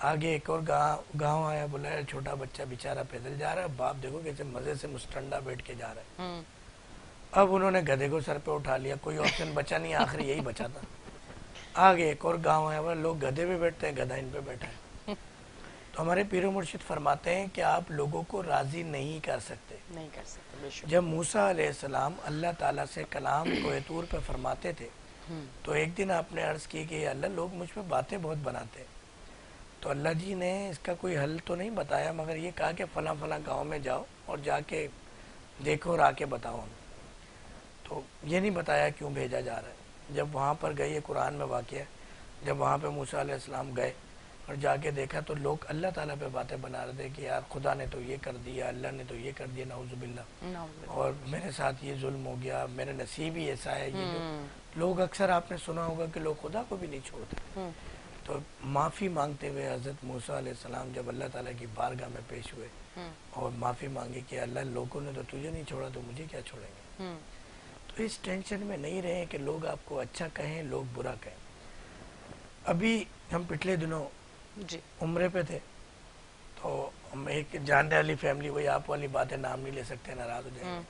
آگے ایک اور گاؤں آیا, بولا یار چھوٹا بچہ بیچارہ پیدل جا رہا ہے, باپ دیکھو کیسے مزے سے مستنڈا بیٹھ کے جا رہا ہے. اب انہوں نے گدھے کو سر پہ اٹھا لیا, کوئی آپشن بچا نہیں, آخری یہی بچا تھا. آگے ایک اور گاؤں آیا, بولا لوگ گدھے پہ بیٹھتے ہیں, گدھا ان پہ بیٹھا ہے. تو ہمارے پیر و مرشد فرماتے ہیں کہ آپ لوگوں کو راضی نہیں کر سکتے. نہیں کر سکتے, بے شک. جب موسیٰ علیہ السلام اللہ تعالیٰ سے کلام کوہ طور پہ فرماتے تھے, تو ایک دن آپ نے عرض کی کہ اللہ لوگ مجھ پہ باتیں بہت بناتے ہیں. تو اللہ جی نے اس کا کوئی حل تو نہیں بتایا, مگر یہ کہا کہ فلاں فلاں گاؤں میں جاؤ اور جا کے دیکھو اور آ کے بتاؤ ہمیں. تو یہ نہیں بتایا کیوں بھیجا جا رہا ہے. جب وہاں پر گئے, یہ قرآن میں واقعہ ہے, جب وہاں پہ موسیٰ علیہ السلام گئے اور جا کے دیکھا تو لوگ اللہ تعالیٰ پہ باتیں بنا رہے تھے کہ یار خدا نے تو یہ کر دیا, اللہ نے تو یہ کر دیا, نعوذ باللہ, اور میرے ساتھ یہ ظلم ہو گیا, میرا نصیب ہی ایسا ہے. یہ جو لوگ اکثر آپ نے سنا ہوگا کہ لوگ خدا کو بھی نہیں چھوڑتے. تو معافی مانگتے ہوئے حضرت موسیٰ علیہ السلام جب اللہ تعالیٰ کی بارگاہ میں پیش ہوئے اور معافی مانگی کہ اللہ لوگوں نے تو تجھے نہیں چھوڑا تو مجھے کیا چھوڑیں گے. تو اس ٹینشن میں نہیں رہیں کہ لوگ آپ کو اچھا کہیں, لوگ برا کہیں. ابھی ہم پچھلے دنوں عمرے پہ تھے, تو ہم ایک جاننے والی فیملی, وہی آپ والی باتیں نام نہیں لے سکتے, ناراض ہو جائیں گے.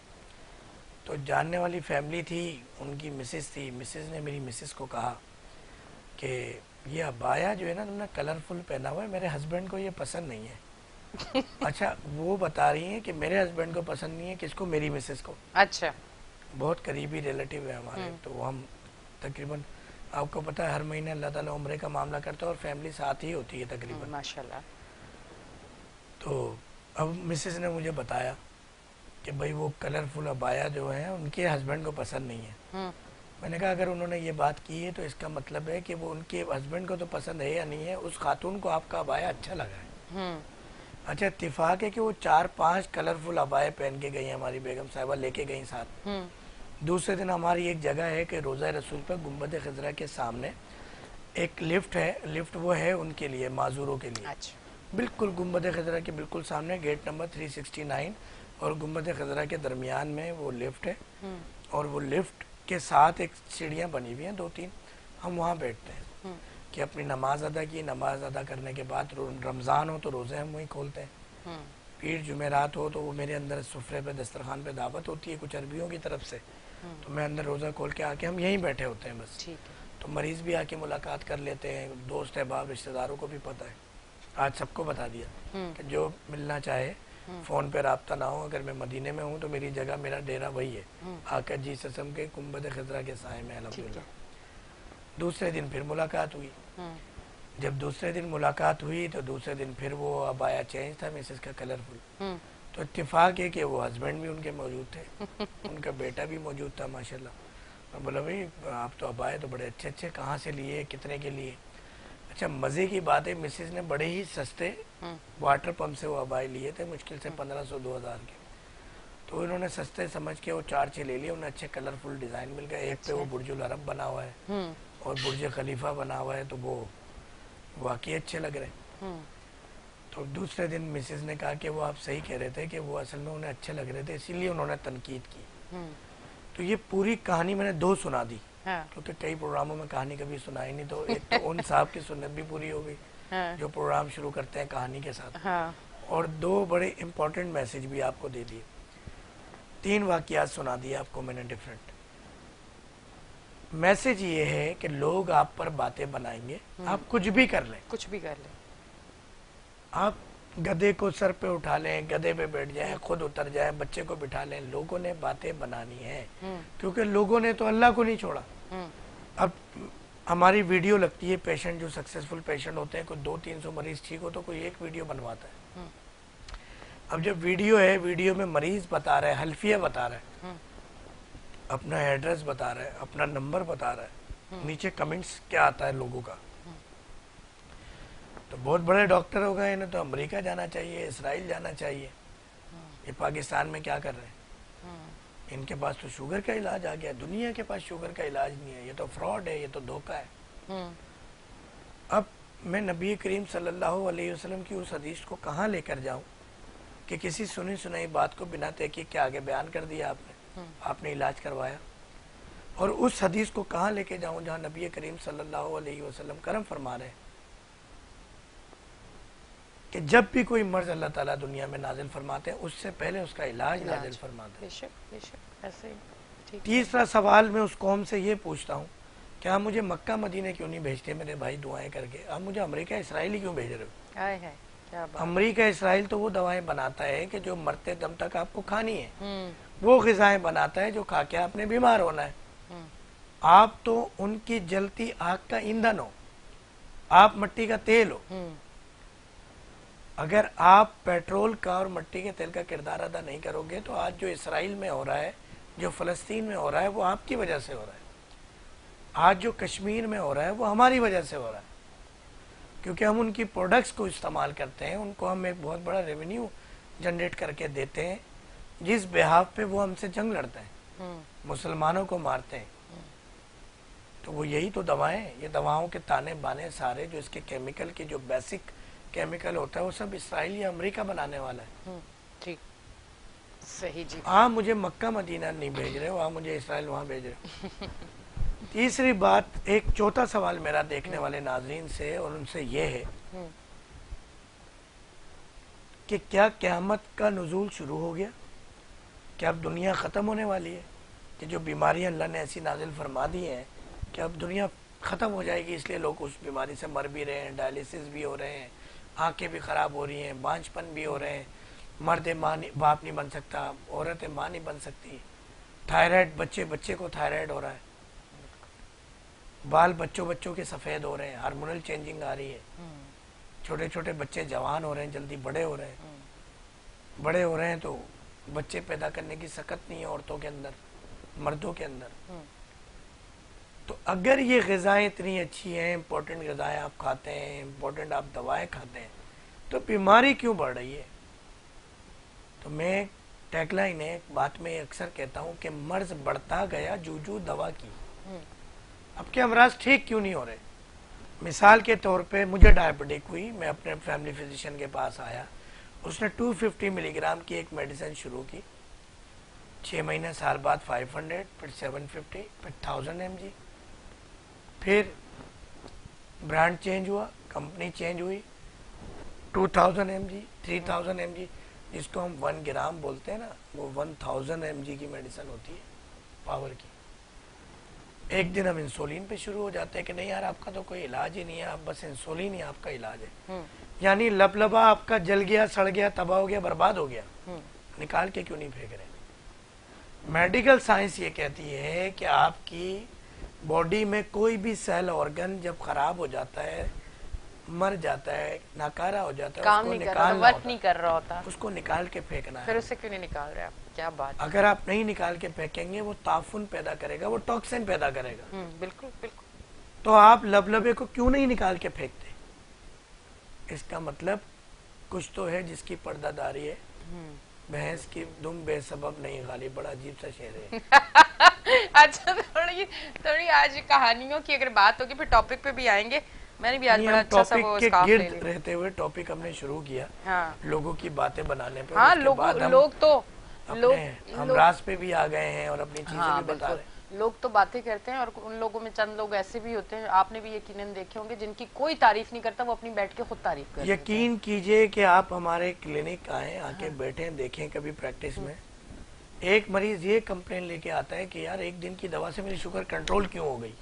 تو جاننے والی فیملی تھی, ان کی مسز تھی. مسز نے میری مسز کو کہا کہ یہ عبایا جو ہے نا تم نے کلرفل پہنا ہوا ہے, میرے ہسبینڈ کو یہ پسند نہیں ہے. اچھا, وہ بتا رہی ہیں کہ میرے ہسبینڈ کو پسند نہیں ہے, کس کو, میری مسز کو. اچھا, بہت قریبی ریلیٹیو ہے ہمارے. تو ہم تقریباً, آپ کو پتہ ہے ہر مہینے اللہ تعالیٰ عمرے کا معاملہ کرتا ہے اور فیملی ساتھ ہی ہوتی ہے تقریباً. ماشاءاللہ. تو اب مسز نے مجھے بتایا کہ بھائی وہ کلرفل عبایا جو ہیں ان کے ہسبینڈ کو پسند نہیں ہے. میں نے کہا اگر انہوں نے یہ بات کی ہے تو اس کا مطلب ہے کہ وہ ان کے ہسبینڈ کو تو پسند ہے یا نہیں ہے, اس خاتون کو آپ کا عبایا اچھا لگا ہے. اچھا, اتفاق ہے کہ وہ 4-5 کلرفل عبائے پہن کے گئی ہیں, ہماری بیگم صاحبہ لے کے گئیں ساتھ. دوسرے دن ہماری ایک جگہ ہے کہ روضہ رسول پہ گنبد خضرا کے سامنے ایک لفٹ ہے. لفٹ وہ ہے ان کے لیے, معذوروں کے لیے. بالکل گنبد خضرا کے بالکل سامنے, گیٹ نمبر 369 اور گنبد خضرا کے درمیان میں وہ لفٹ ہے. اور وہ لفٹ کے ساتھ ایک سیڑھیاں بنی ہوئی ہیں 2-3, ہم وہاں بیٹھتے ہیں کہ اپنی نماز ادا کی. نماز ادا کرنے کے بعد رمضان ہو تو روزے ہم وہیں کھولتے ہیں. پیر جمعرات ہو تو وہ میرے اندر سفرے پہ دسترخوان پہ دعوت ہوتی ہے کچھ عربیوں کی طرف سے, تو میں اندر روزہ کھول کے آ کے ہم یہیں بیٹھے ہوتے ہیں بس. تو مریض بھی آ کے ملاقات کر لیتے ہیں, دوست احباب رشتہ داروں کو بھی پتہ ہے, آج سب کو بتا دیا کہ جو ملنا چاہے فون پہ رابطہ نہ ہو, اگر میں مدینے میں ہوں تو میری جگہ, میرا ڈیرا وہی ہے, آقا جی سسم کے گنبد خضرا کے سائے میں الحمدللہ. دوسرے دن پھر ملاقات ہوئی. جب دوسرے دن ملاقات ہوئی تو دوسرے دن پھر وہ عبایا چینج تھا مسز کا کلرفل. تو اتفاق ہے کہ وہ ہسبینڈ بھی ان کے موجود تھے, ان کا بیٹا بھی موجود تھا ماشاءاللہ. میں بولا بھائی آپ تو عبائے تو بڑے اچھے اچھے, کہاں سے لیے, کتنے کے لیے؟ اچھا, مزے کی بات ہے مسز نے بڑے ہی سستے واٹر پمپ سے وہ عبائے لیے تھے, مشکل سے 1500-2000 کے. تو انہوں نے سستے سمجھ کے وہ 4-6 لے لیے. انہیں اچھے کلرفل ڈیزائن مل گئے. ایک پہ وہ برج العرب بنا ہوا ہے اور برج خلیفہ بنا ہوا ہے, تو وہ واقعی اچھے لگ رہے. تو دوسرے دن مسز نے کہا کہ وہ آپ صحیح کہہ رہے تھے کہ وہ اصل میں انہیں اچھے لگ رہے تھے, اسی لیے انہوں نے تنقید کی. تو یہ پوری کہانی میں نے 2 سنا دی, کیونکہ کئی پروگراموں میں کہانی کبھی سنائی نہیں. تو ایک تو ان صاحب کی سنت بھی پوری ہو گئی جو پروگرام شروع کرتے ہیں کہانی کے ساتھ, اور 2 بڑے امپورٹنٹ میسج بھی آپ کو دے دیے. 3 واقعات سنا دیے آپ کو میں نے ڈفرینٹ. میسج یہ ہے کہ لوگ آپ پر باتیں بنائیں گے, آپ کچھ بھی کر لیں, کچھ بھی کر لیں. آپ گدھے کو سر پہ اٹھا لیں, گدھے پہ بیٹھ جائیں, خود اتر جائیں, بچے کو بٹھا لیں, لوگوں نے باتیں بنانی ہے, کیونکہ لوگوں نے تو اللہ کو نہیں چھوڑا. اب ہماری ویڈیو لگتی ہے, پیشنٹ جو سکسیسفل پیشنٹ ہوتے ہیں, کوئی 200-300 مریض ٹھیک ہو تو کوئی ایک ویڈیو بنواتا ہے. اب جب ویڈیو ہے, ویڈیو میں مریض بتا رہا ہے, حلفیہ بتا رہا ہے, اپنا ایڈریس بتا رہا ہے, اپنا نمبر بتا رہا ہے, نیچے کمنٹس کیا آتا ہے لوگوں کا. تو بہت بڑے ڈاکٹر ہو گئے, انہیں تو امریکہ جانا چاہیے, اسرائیل جانا چاہیے, یہ پاکستان میں کیا کر رہے ہیں, ان کے پاس تو شوگر کا علاج آ گیا, دنیا کے پاس شوگر کا علاج نہیں ہے, یہ تو فراڈ ہے, یہ تو دھوکہ ہے. اب میں نبی کریم صلی اللہ علیہ وسلم کی اس حدیث کو کہاں لے کر جاؤں کہ کسی سنی سنائی بات کو بنا تحقیق کے آگے بیان کر دیا آپ نے علاج کروایا, اور اس حدیث کو کہاں لے کے جاؤں جہاں نبی کریم صلی اللہ علیہ وسلم کرم فرما رہے ہیں. کہ جب بھی کوئی مرض اللہ تعالیٰ دنیا میں نازل فرماتے ہیں اس سے پہلے اس کا علاج نازل فرماتے ہیں. بے شک بے شک ایسے ہی. تیسرا سوال میں اس قوم سے یہ پوچھتا ہوں کہ آپ مجھے مکہ مدینہ کیوں نہیں بھیجتے میرے بھائی دعائیں کر کے, آپ مجھے امریکہ اسرائیل ہی کیوں بھیج رہے ہو؟ ہائے ہائے کیا بات. امریکہ اسرائیل تو وہ دوائیں بناتا ہے کہ جو مرتے دم تک آپ کو کھانی ہے, وہ غذائیں بناتا ہے جو کھا کے آپ نے بیمار ہونا ہے. آپ تو ان کی جلتی آگ کا ایندھن ہو, آپ مٹی کا تیل ہو. اگر آپ پیٹرول کا اور مٹی کے تیل کا کردار ادا نہیں کرو گے تو آج جو اسرائیل میں ہو رہا ہے, جو فلسطین میں ہو رہا ہے, وہ آپ کی وجہ سے ہو رہا ہے. آج جو کشمیر میں ہو رہا ہے وہ ہماری وجہ سے ہو رہا ہے, کیونکہ ہم ان کی پروڈکٹس کو استعمال کرتے ہیں, ان کو ہم ایک بہت بڑا ریونیو جنریٹ کر کے دیتے ہیں, جس بہاف پہ وہ ہم سے جنگ لڑتے ہیں, مسلمانوں کو مارتے ہیں. تو وہ یہی تو دوائیں, یہ دواؤں کے تانے بانے سارے جو اس کے کیمیکل کی جو بیسک کیمیکل ہوتا ہے وہ سب اسرائیل یا امریکہ بنانے والا ہے. ٹھیک صحیح جی. آپ مجھے مکہ مدینہ نہیں بھیج رہے ہو, آپ مجھے اسرائیل وہاں بھیج رہے ہو. تیسری بات, ایک چوتھا سوال میرا دیکھنے والے ناظرین سے اور ان سے یہ ہے کہ کیا قیامت کا نزول شروع ہو گیا, کہ اب دنیا ختم ہونے والی ہے, کہ جو بیماریاں اللہ نے ایسی نازل فرما دی ہیں کہ اب دنیا ختم ہو جائے گی, اس لیے لوگ اس بیماری سے مر بھی رہے ہیں, ڈائلیسس بھی ہو رہے ہیں, آنکھیں بھی خراب ہو رہی ہیں, بانجھ پن بھی ہو رہے ہیں, مرد ماں باپ نہیں بن سکتا, عورت ماں نہیں بن سکتی, تھائرائڈ بچے کو تھائرائڈ ہو رہا ہے, بال بچوں کے سفید ہو رہے ہیں, ہارمونل چینجنگ آ رہی ہے, چھوٹے چھوٹے بچے جوان ہو رہے ہیں, جلدی بڑے ہو رہے ہیں تو بچے پیدا کرنے کی سخت نہیں ہے عورتوں کے اندر, مردوں کے اندر. تو اگر یہ غذائیں اتنی اچھی ہیں, امپورٹنٹ غذائیں آپ کھاتے ہیں, امپورٹنٹ آپ دوائیں کھاتے ہیں, تو بیماری کیوں بڑھ رہی ہے؟ تو میں ٹیگ لائن ہے, بات میں اکثر کہتا ہوں کہ مرض بڑھتا گیا جوجو دوا کی. اب کے امراض ٹھیک کیوں نہیں ہو رہے؟ مثال کے طور پہ مجھے ڈائبٹک ہوئی, میں اپنے فیملی فزیشین کے پاس آیا, اس نے 250 ملی گرام کی ایک میڈیسن شروع کی, 6 مہینے سال بعد 500, پھر 750, پھر 1000 mg, پھر برانڈ چینج ہوا, کمپنی چینج ہوئی, 2000 mg, 3000 mg, جس کو ہم 1 گرام بولتے ہیں نا, وہ 1000 mg کی میڈیسن ہوتی ہے پاور کی. ایک دن ہم انسولین پہ شروع ہو جاتے ہیں کہ نہیں یار آپ کا تو کوئی علاج ہی نہیں ہے, آپ بس انسولین ہی آپ کا علاج ہے. یعنی لبلبا آپ کا جل گیا, سڑ گیا, تباہ ہو گیا, برباد ہو گیا, نکال کے کیوں نہیں پھینک رہے؟ میڈیکل سائنس یہ کہتی ہے کہ آپ کی باڈی میں کوئی بھی سیل آرگن جب خراب ہو جاتا ہے, مر جاتا ہے, ناکارہ ہو جاتا ہے, کام نہیں کر رہا, ورک نہیں کر رہا ہوتا, اس کو نکال کے پھینکنا ہے. پھر اسے کیوں نہیں نکال رہے آپ؟ کیا بات. اگر آپ نہیں نکال کے پھینکیں گے وہ تعفن پیدا کرے گا, وہ ٹاکسن پیدا کرے گا. بالکل بالکل. تو آپ لبلبے کو کیوں نہیں نکال کے پھینکتے؟ اس کا مطلب کچھ تو ہے جس کی پردہ داری ہے. بھینس کی دم بے سبب نہیں غالب, بڑا عجیب سا شعر ہے. اچھا تھوڑی آج کہانیوں کی اگر بات ہوگی پھر ٹاپک پہ بھی آئیں گے. میں نے بھی آج بڑا اچھا سا وہ اسکارف لے لیا. گرد رہتے ہوئے ٹاپک ہم نے شروع کیا لوگوں کی باتیں بنانے پہ. ہاں لوگ تو امراض پہ بھی آ گئے ہیں اور اپنی چیزیں بھی بتا رہے ہیں. لوگ تو باتیں کرتے ہیں اور ان لوگوں میں چند لوگ ایسے بھی ہوتے ہیں, آپ نے بھی یقیناً دیکھے ہوں گے, جن کی کوئی تعریف نہیں کرتا, وہ اپنی بیٹھ کے خود تعریف کرتے ہیں. یقین کیجئے کہ آپ ہمارے کلینک آئیں, آ کے بیٹھیں, دیکھیں کبھی پریکٹس میں. ایک مریض یہ کمپلین لے کے آتا ہے کہ یار ایک دن کی دوا سے میری شوگر کنٹرول کیوں ہو گئی,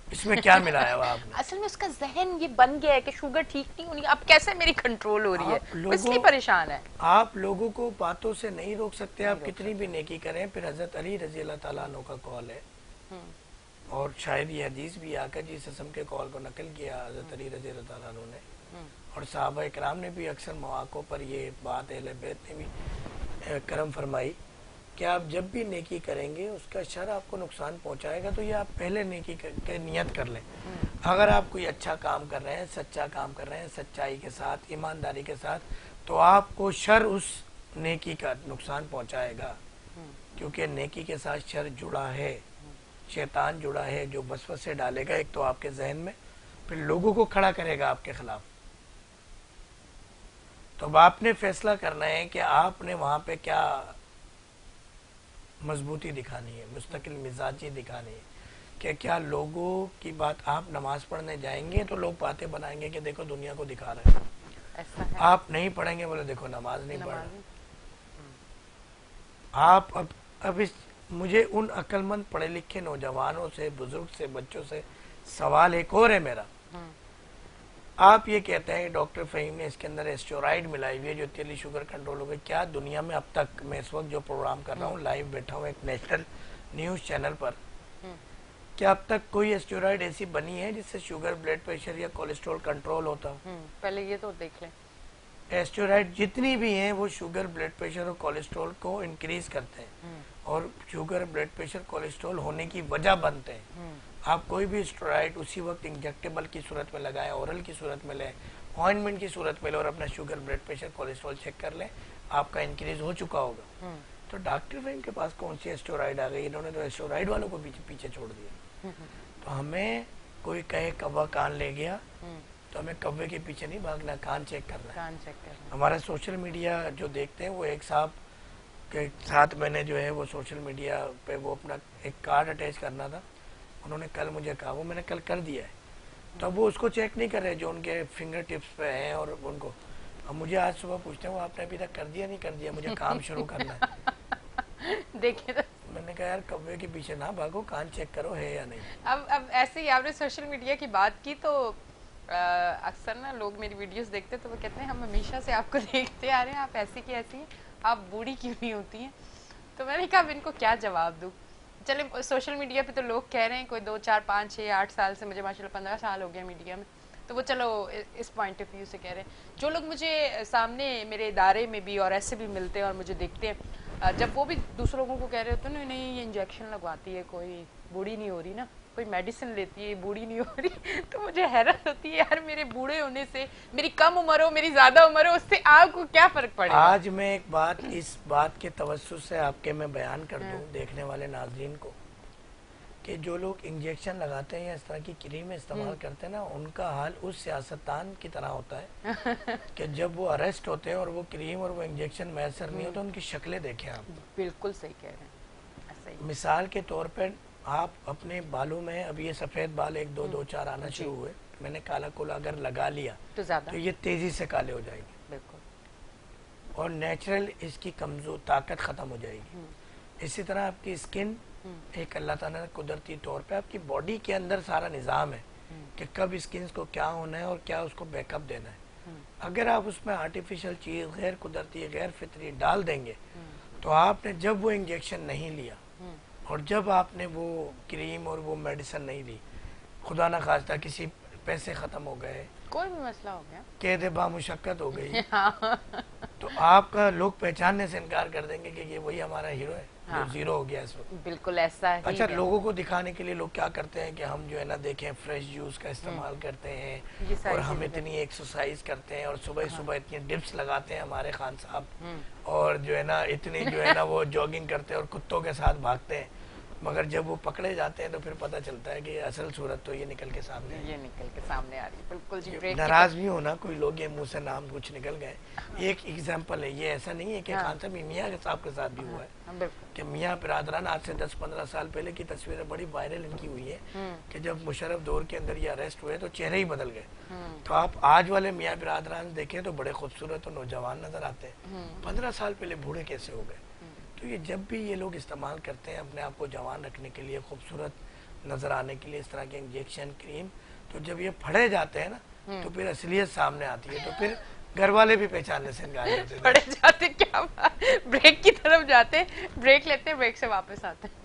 اس میں کیا ملایا ہوا آپ نے؟ اصل میں اس کا ذہن یہ بن گیا ہے کہ شوگر ٹھیک نہیں ہونی, اب کیسے میری کنٹرول ہو رہی ہے, اس لیے پریشان ہے. آپ لوگوں کو باتوں سے نہیں روک سکتے, آپ کتنی بھی نیکی کریں. پھر حضرت علی رضی اللہ تعالیٰ عنہ کا قول ہے, اور شاید یہ حدیث بھی آ کر جس قسم کے قول کو نقل کیا حضرت علی رضی اللہ تعالیٰ عنہ نے, اور صحابہ اکرام نے بھی اکثر مواقع پر یہ بات اہل بیت نے بھی کرم فرمائی کہ آپ جب بھی نیکی کریں گے اس کا شر آپ کو نقصان پہنچائے گا, تو یہ آپ پہلے نیکی کے نیت کر لیں. اگر آپ کوئی اچھا کام کر رہے ہیں, سچا کام کر رہے ہیں, سچائی کے ساتھ, ایمانداری کے ساتھ, تو آپ کو شر اس نیکی کا نقصان پہنچائے گا, کیونکہ نیکی کے ساتھ شر جڑا ہے, شیطان جڑا ہے جو وسوسے ڈالے گا, ایک تو آپ کے ذہن میں, پھر لوگوں کو کھڑا کرے گا آپ کے خلاف. تو اب آپ نے فیصلہ کرنا ہے کہ آپ نے وہاں پہ کیا مضبوطی دکھانی ہے, مستقل مزاجی دکھانی ہے, کہ کیا لوگوں کی بات, آپ نماز پڑھنے جائیں گے تو لوگ باتیں بنائیں گے کہ دیکھو دنیا کو دکھا رہے ہیں, ایسا ہے. آپ نہیں پڑھیں گے بولے دیکھو نماز نہیں پڑھ رہا. نماز. آپ اب مجھے ان عقل مند پڑھے لکھے نوجوانوں سے، بزرگ سے، بچوں سے سوال ایک اور ہے میرا. آپ یہ کہتے ہیں ڈاکٹر فہیم نے اس کے اندر اسٹیرائڈ ملائی ہوئی ہے جو تیلی شوگر کنٹرول ہو گئی. کیا دنیا میں اب تک، میں اس وقت جو پروگرام کر رہا ہوں لائیو بیٹھا ہوں ایک نیشنل نیوز چینل پر، کیا اب تک کوئی اسٹیرائڈ ایسی بنی ہے جس سے شوگر، بلڈ پریشر یا کولیسٹرول کنٹرول ہوتا ہو؟ پہلے یہ تو دیکھ لیں. اسٹیرائڈ جتنی بھی ہیں وہ شوگر، بلڈ پریشر اور کولیسٹرول کو انکریز کرتے ہیں اور شوگر، بلڈ پریشر، کولیسٹرول ہونے کی وجہ بنتے ہیں. آپ کوئی بھی اسٹیرائڈ اسی وقت انجیکٹیبل کی صورت میں لگائیں، اورل کی صورت میں لیں، آئنمنٹ کی صورت میں لیں اور اپنا sugar, blood pressure, cholesterol check کر لیں، آپ کا انکریز ہو چکا ہوگا. تو ڈاکٹر فہیم کے پاس کون سی اسٹیرائڈ آ گئی؟ انہوں نے تو اسٹیرائڈ والوں کو پیچھے چھوڑ دیا. تو ہمیں کوئی کہے کوا کان لے گیا تو ہمیں کوے کے پیچھے نہیں بھاگنا، کان چیک کرنا ہے. کان چیک کرنا. ہمارا سوشل میڈیا جو دیکھتے ہیں وہ ایک صاحب کے ساتھ میں نے جو ہے وہ سوشل میڈیا پہ وہ اپنا ایک کارڈ اٹیچ کرنا تھا. انہوں نے کل مجھے کہا، وہ میں نے کل کر دیا ہے. تو اب وہ اس کو چیک نہیں کر رہے جو ان کے فنگر ٹپس پہ ہیں اور ان کو. اب مجھے آج صبح پوچھتے ہیں وہ آپ نے ابھی تک کر دیا نہیں کر دیا، مجھے کام شروع کرنا ہے. دیکھیے تو میں نے کہا یار کوے کے پیچھے نہ بھاگو، کان چیک کرو ہے یا نہیں. اب ایسے ہی آپ نے سوشل میڈیا کی بات کی تو اکثر نا لوگ میری ویڈیوز دیکھتے تو وہ کہتے ہیں ہم ہمیشہ سے آپ کو دیکھتے آ رہے ہیں، آپ ایسی کی ایسی ہیں، آپ بوڑھی کیوں نہیں ہوتی ہیں. تو میں نے کہا اب ان کو کیا جواب دوں. چلے سوشل میڈیا پہ تو لوگ کہہ رہے ہیں، کوئی 2 4 5 6 8 سال سے، مجھے ماشاء اللہ 15 سال ہو گیا میڈیا میں، تو وہ چلو اس پوائنٹ آف ویو سے کہہ رہے ہیں. جو لوگ مجھے سامنے میرے ادارے میں بھی اور ایسے بھی ملتے ہیں اور مجھے دیکھتے ہیں، جب وہ بھی دوسروں کو کہہ رہے ہوتے ہیں نہیں یہ انجیکشن لگواتی ہے کوئی، بوڑھی نہیں ہو رہی نا، کوئی میڈیسن لیتی ہے بوڑھی نہیں ہو رہی، تو مجھے حیرت ہوتی ہے یار میرے بوڑھے ہونے سے، میری کم عمر ہو میری زیادہ عمر ہو، اس سے آپ کو کیا فرق پڑے گا. آج میں ایک بات اس بات کے توسط سے آپ کے میں بیان کر دوں دیکھنے والے ناظرین کو کہ جو لوگ انجیکشن لگاتے ہیں یا اس طرح کی کریم استعمال کرتے ہیں نا، ان کا حال اس سیاستدان کی طرح ہوتا ہے کہ جب وہ اریسٹ ہوتے ہیں اور وہ کریم اور وہ انجیکشن میسر نہیں ہوتا، ان کی شکلیں دیکھیں آپ. بالکل صحیح کہہ رہے ہیں. ایسا ہی مثال کے طور پر آپ اپنے بالوں میں اب یہ سفید بال 1 2 2 4 آنا شروع ہوئے، میں نے کالا کولا اگر لگا لیا تو زیادہ تو یہ تیزی سے کالے ہو جائیں گے. بالکل. اور نیچرل اس کی کمزور طاقت ختم ہو جائے گی. اسی طرح آپ کی اسکن ایک اللہ تعالیٰ نے قدرتی طور پہ آپ کی باڈی کے اندر سارا نظام ہے کہ کب اسکنس کو کیا ہونا ہے اور کیا اس کو بیک اپ دینا ہے. اگر آپ اس میں آرٹیفیشل چیز، غیر قدرتی، غیر فطری ڈال دیں گے تو آپ نے جب وہ انجیکشن نہیں لیا اور جب آپ نے وہ کریم اور وہ میڈیسن نہیں لی، خدا نہ خواستہ کسی پیسے ختم ہو گئے، کوئی بھی مسئلہ ہو گیا، قید بامشقت ہو گئی، تو آپ کا لوگ پہچاننے سے انکار کر دیں گے کہ یہ وہی ہمارا ہیرو ہے جو زیرو ہو گیا اس وقت. بالکل ایسا ہی. اچھا، لوگوں کو دکھانے کے لیے لوگ کیا کرتے ہیں کہ ہم جو ہے نا دیکھیں فریش جوس کا استعمال کرتے ہیں اور ہم اتنی ایکسرسائز کرتے ہیں اور صبح صبح اتنی ڈپس لگاتے ہیں ہمارے خان صاحب، اور جو ہے نا اتنی جو ہے نا وہ جاگنگ کرتے ہیں اور کتوں کے ساتھ بھاگتے ہیں، مگر جب وہ پکڑے جاتے ہیں تو پھر پتہ چلتا ہے کہ اصل صورت تو یہ نکل کے سامنے ہے. یہ نکل کے سامنے آ رہی ہے. بالکل جی. ناراض بھی ہونا کوئی لوگ یہ منہ سے نام کچھ نکل گئے. ایک ایگزامپل ہے، یہ ایسا نہیں ہے کہ خان صاحب میاں صاحب کے ساتھ بھی ہوا ہے کہ میاں برادران آج سے 10 15 سال پہلے کی تصویریں بڑی وائرل ان کی ہوئی ہیں کہ جب مشرف دور کے اندر یہ اریسٹ ہوئے تو چہرے ہی بدل گئے. تو آپ آج والے میاں برادران دیکھیں تو بڑے خوبصورت اور نوجوان نظر آتے ہیں، 15 سال پہلے بوڑھے کیسے ہو گئے. تو یہ جب بھی یہ لوگ استعمال کرتے ہیں اپنے آپ کو جوان رکھنے کے لیے، خوبصورت نظر آنے کے لیے اس طرح کے انجیکشن، کریم، تو جب یہ پھڑے جاتے ہیں نا تو پھر اصلیت سامنے آتی ہے. تو پھر گھر والے بھی پہچاننے سے انکار کرتے ہیں. پڑے جاتے کیا بریک کی طرف جاتے، بریک لیتے، بریک سے واپس آتے.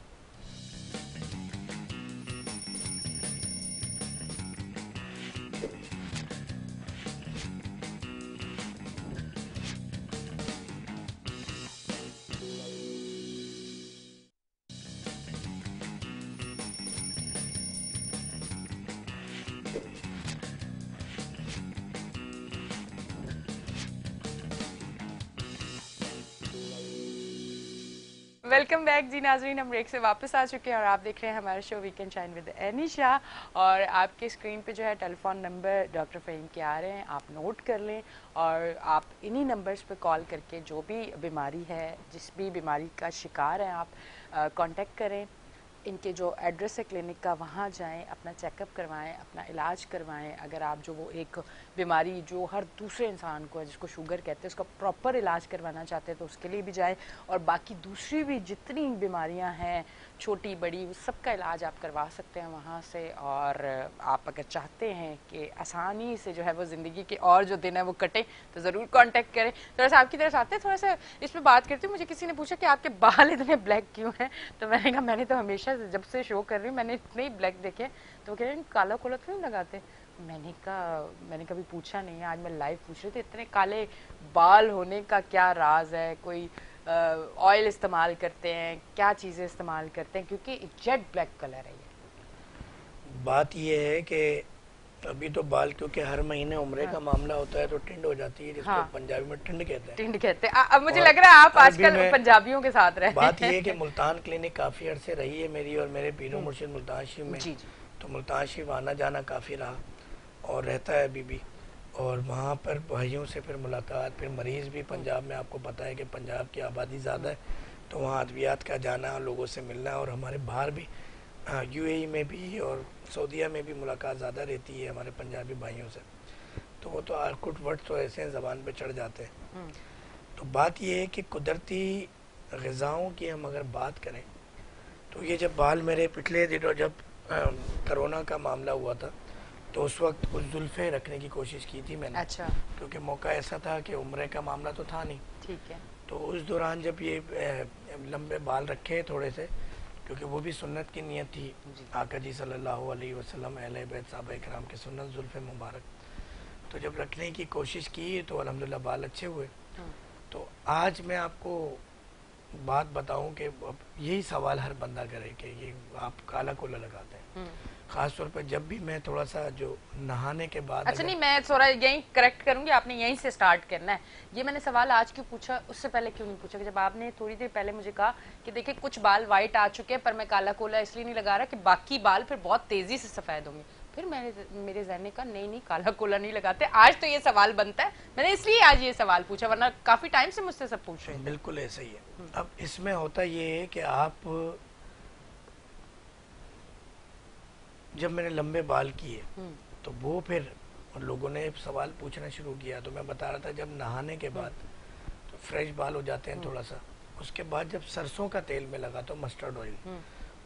ویلکم بیک جی ناظرین، ہم بریک سے واپس آ چکے ہیں اور آپ دیکھ رہے ہیں ہمارا شو ویکینڈ شائن ود انیشا. اور آپ کے اسکرین پہ جو ہے ٹیلی فون نمبر ڈاکٹر فہیم کے آ رہے ہیں، آپ نوٹ کر لیں اور آپ انہی نمبرز پہ کال کر کے جو بھی بیماری ہے، جس بھی بیماری کا شکار ہیں آپ، کانٹیکٹ کریں. ان کے جو ایڈریس ہے کلینک کا وہاں جائیں, اپنا چیک اپ کروائیں, اپنا علاج کروائیں. اگر آپ جو وہ ایک بیماری جو ہر دوسرے انسان کو ہے جس کو شوگر کہتے ہیں اس کا پراپر علاج کروانا چاہتے ہیں تو اس کے لیے بھی جائیں, اور باقی دوسری بھی جتنی بیماریاں ہیں چھوٹی بڑی وہ سب کا علاج آپ کروا سکتے ہیں وہاں سے. اور آپ اگر چاہتے ہیں کہ آسانی سے جو ہے وہ زندگی کے اور جو دن ہے وہ کٹے تو ضرور کانٹیکٹ کریں. تھوڑا سا آپ کی طرف آتے ہیں, تھوڑا سا اس پہ بات کرتی ہوں. مجھے کسی نے پوچھا کہ آپ کے بال اتنے بلیک کیوں ہیں, تو میں نے کہا میں نے تو ہمیشہ جب سے شو کر رہی ہوں میں نے اتنے ہی بلیک دیکھے. تو وہ کہہ رہے ہیں کالا کولا تو نہیں لگاتے. میں نے کہا میں نے کبھی پوچھا نہیں ہے, آج میں لائیو پوچھ رہی تھی اتنے کالے بال ہونے کا کیا راز ہے, کوئی آئل استعمال کرتے ہیں, کیا چیزیں استعمال کرتے ہیں, کیونکہ جیٹ بلیک کلر ہے یہ. بات یہ ہے کہ ابھی تو بال کیونکہ ہر مہینے عمرے کا معاملہ ہوتا ہے تو ٹنڈ ہو جاتی ہے, جس کو پنجابی میں ٹنڈ کہتے ہیں. ٹنڈ کہتے ہیں. اب مجھے لگ رہا ہے آپ آج کل پنجابیوں کے ساتھ رہے. بات یہ ہے کہ ملتان کلینک کافی عرصے رہی ہے میری اور میرے پیر و مرشد ملتان شریف میں, تو ملتان شریف آنا جانا کافی رہا اور رہتا ہے ابھی بھی. اور وہاں پر بھائیوں سے پھر ملاقات, پھر مریض بھی پنجاب میں, آپ کو پتہ ہے کہ پنجاب کی آبادی زیادہ ہے تو وہاں ادویات کا جانا, لوگوں سے ملنا, اور ہمارے باہر بھی یو اے ای میں بھی اور سعودیہ میں بھی ملاقات زیادہ رہتی ہے ہمارے پنجابی بھائیوں سے. تو وہ تو کٹ ورڈ تو ایسے ہیں زبان پہ چڑھ جاتے ہیں. تو بات یہ ہے کہ قدرتی غذاؤں کی ہم اگر بات کریں تو یہ جب بال میرے پچھلے دنوں جب کرونا کا معاملہ ہوا تھا تو اس وقت کچھ زلفیں رکھنے کی کوشش کی تھی میں نے. اچھا. کیونکہ موقع ایسا تھا کہ عمرے کا معاملہ تو تھا نہیں. ٹھیک ہے. تو اس دوران جب یہ لمبے بال رکھے تھوڑے سے, کیونکہ وہ بھی سنت کی نیت تھی, آقا جی صلی اللہ علیہ وسلم اہل بیت صحابہ کرام کے سنت زلف مبارک, تو جب رکھنے کی کوشش کی تو الحمدللہ بال اچھے ہوئے. تو آج میں آپ کو بات بتاؤں کہ یہی سوال ہر بندہ کرے کہ یہ آپ کالا کولا لگاتے ہیں, خاص طور پہ جب بھی میں تھوڑا سا جو نہانے کے بعد. اچھا نہیں, میں تھوڑا یہیں کریکٹ کروں گی, آپ نے یہیں سے سٹارٹ کرنا ہے. یہ میں نے سوال آج کیوں پوچھا, اس سے پہلے کیوں نہیں پوچھا, کہ جب آپ نے تھوڑی دیر پہلے مجھے کہا کہ دیکھیں کچھ بال وائٹ آ چکے ہیں پر میں کالا کولا اس لیے نہیں لگا رہا کہ باقی بال پھر بہت تیزی سے سفید ہوں گے. پھر میرے ذہن نے کہا نہیں کالا کولا نہیں لگاتے. آج تو یہ سوال بنتا ہے, میں نے اس لیے آج یہ سوال پوچھا, ورنہ کافی ٹائم سے مجھ سے سب پوچھ رہے ہیں. بالکل ایسا ہی ہے. اب اس میں ہوتا یہ ہے کہ آپ جب میں نے لمبے بال کیے تو وہ پھر لوگوں نے سوال پوچھنا شروع کیا. تو میں بتا رہا تھا جب نہانے کے بعد تو فریش بال ہو جاتے ہیں تھوڑا سا, اس کے بعد جب سرسوں کا تیل میں لگا تو مسٹرڈ آئل,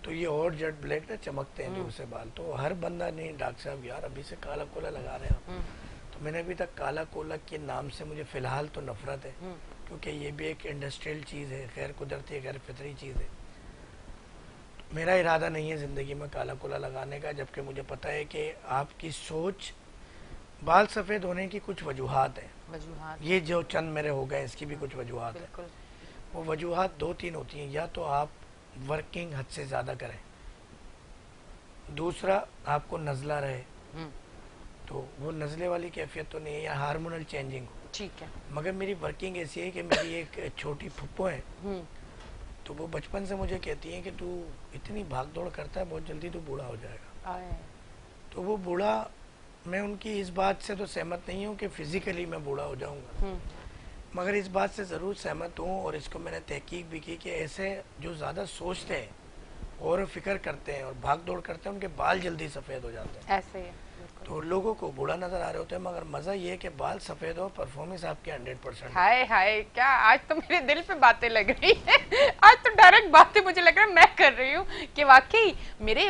تو یہ اور جیٹ بلیک نہ چمکتے ہیں دور سے بال. تو ہر بندہ نہیں ڈاکٹر صاحب یار ابھی سے کالا کولا لگا رہے ہیں. تو میں نے ابھی تک کالا کولا کے نام سے مجھے فی الحال تو نفرت ہے, کیونکہ یہ بھی ایک انڈسٹریل چیز ہے, غیر قدرتی غیر فطری چیز ہے. میرا ارادہ نہیں ہے زندگی میں کالا کولا لگانے کا, جبکہ مجھے پتہ ہے کہ آپ کی سوچ, بال سفید ہونے کی کچھ وجوہات ہیں, یہ جو چند میرے ہو گئے اس کی بھی کچھ وجوہات ہیں. وہ وجوہات 2-3 ہوتی ہیں. یا تو آپ ورکنگ حد سے زیادہ کریں, دوسرا آپ کو نزلہ رہے, تو وہ نزلے والی کیفیت تو نہیں ہے, یا ہارمونل چینجنگ ہو. ٹھیک ہے. مگر میری ورکنگ ایسی ہے کہ میری ایک چھوٹی پھپھو ہے, تو وہ بچپن سے مجھے کہتی ہیں کہ تو اتنی بھاگ دوڑ کرتا ہے بہت جلدی تو بوڑھا ہو جائے گا. تو وہ بوڑھا, میں ان کی اس بات سے تو سہمت نہیں ہوں کہ فزیکلی میں بوڑھا ہو جاؤں گا, مگر اس بات سے ضرور سہمت ہوں, اور اس کو میں نے تحقیق بھی کی کہ ایسے جو زیادہ سوچتے ہیں, غور و فکر کرتے ہیں اور بھاگ دوڑ کرتے ہیں, ان کے بال جلدی سفید ہو جاتے ہیں. ایسے ہی تو لوگوں کو بوڑھا نظر آ رہے ہوتے ہیں, مگر مزہ یہ ہے کہ بال سفید ہو, پرفارمنس آپ کے 100%. ہائے ہائے, کیا آج تو میرے دل پہ باتیں لگ رہی ہیں, آج تو ڈائریکٹ باتیں مجھے لگ رہا ہے میں کر رہی ہوں کہ واقعی میرے